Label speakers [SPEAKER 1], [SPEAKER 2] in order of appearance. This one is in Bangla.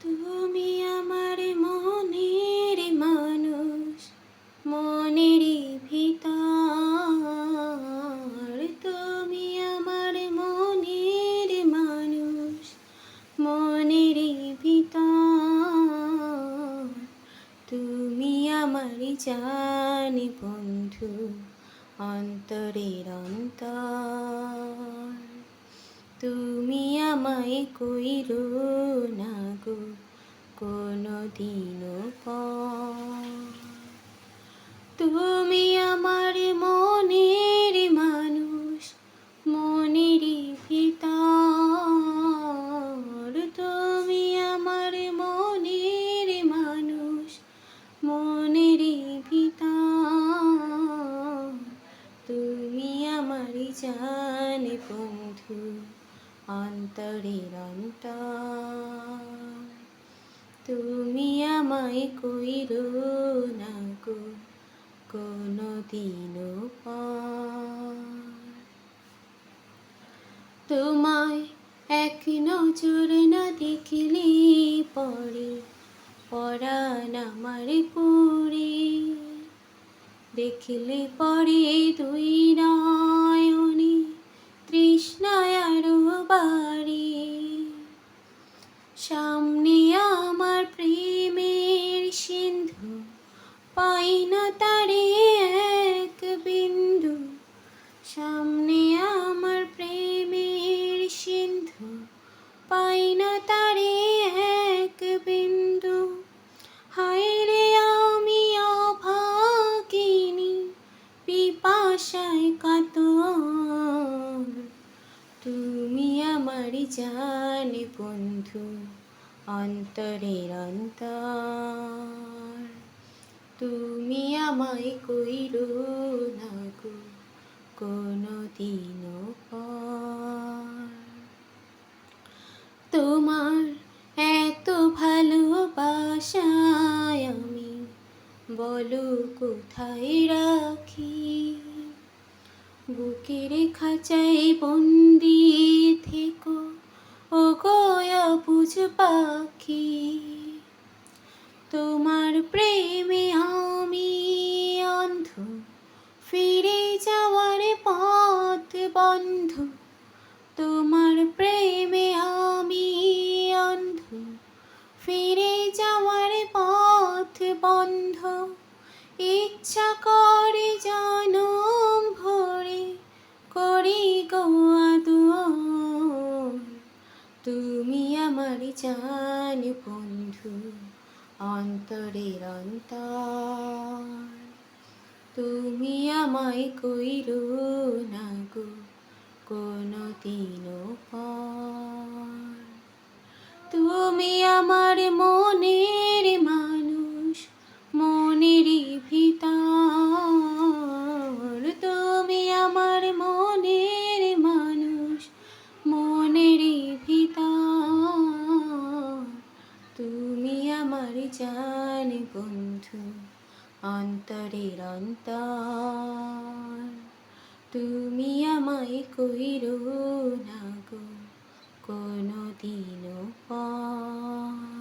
[SPEAKER 1] তুমি আমার মনের মানুষ, মনেরই ভিতর। তুমি আমার মনের মানুষ, মনেরই ভিতর। তুমি আমার জান বন্ধু, অন্তরের অন্তর। তুমি আমায় কইরো না গো কোনো দিনও পর। তুমি আমার মনের মানুষ, মনেরই ভিতর। তুমি আমার মনের মানুষ, মনেরই ভিতর। তুমি আমার জান বন্ধু, অন্তরের অন্তর। তুমি আমায় কইরো না গো কোনো দিনও পর। তোমায় এক নজর না দেখিলে পরে পরাণ আমার পুরে। দেখিলে পরে দুই নয়নে তৃষ্ণায় আরো বাড়ে। সামনে আমার প্রেমের সিন্ধু, পাই না তারে এক বিন্দু। সামনে আমার প্রেমের সিন্ধু, পাই না তারে এক বিন্দু। হায় রে আমি অভাগিনী, পিপাসায় কাতর। তুমি আমার জান বন্ধু, অন্তরের অন্তর। তুমি আমায় কইরো না গো কোনো দিনও পর। তোমার এত ভালোবাসায় আমি বলো কোথায় রাখি। বুকের খাঁচায় বন্দি থেকো ও গো অবুঝ পাখি। তোমার প্রেমে আমি অন্ধ, ফিরে যাওয়ার পথ বন্ধ। তোমার প্রেমে আমি অন্ধ, ফিরে যাওয়ার পথ বন্ধ। ইচ্ছা করে জনম ভরে করি গো আদর। তুমি আমার জান বন্ধু, অন্তরের অন্তর। তুমি আমায় কইরো না গো কোনো দিনও পর। তুমি আমার মনের মানুষ, মনেরই ভিতর। তুমি আমার মনের মানুষ, মনেরই ভিতর। তুমি আমার জান বন্ধু, অন্তরের অন্তর। তুমি আমায় কইরো না গো কোনো দিনও পর।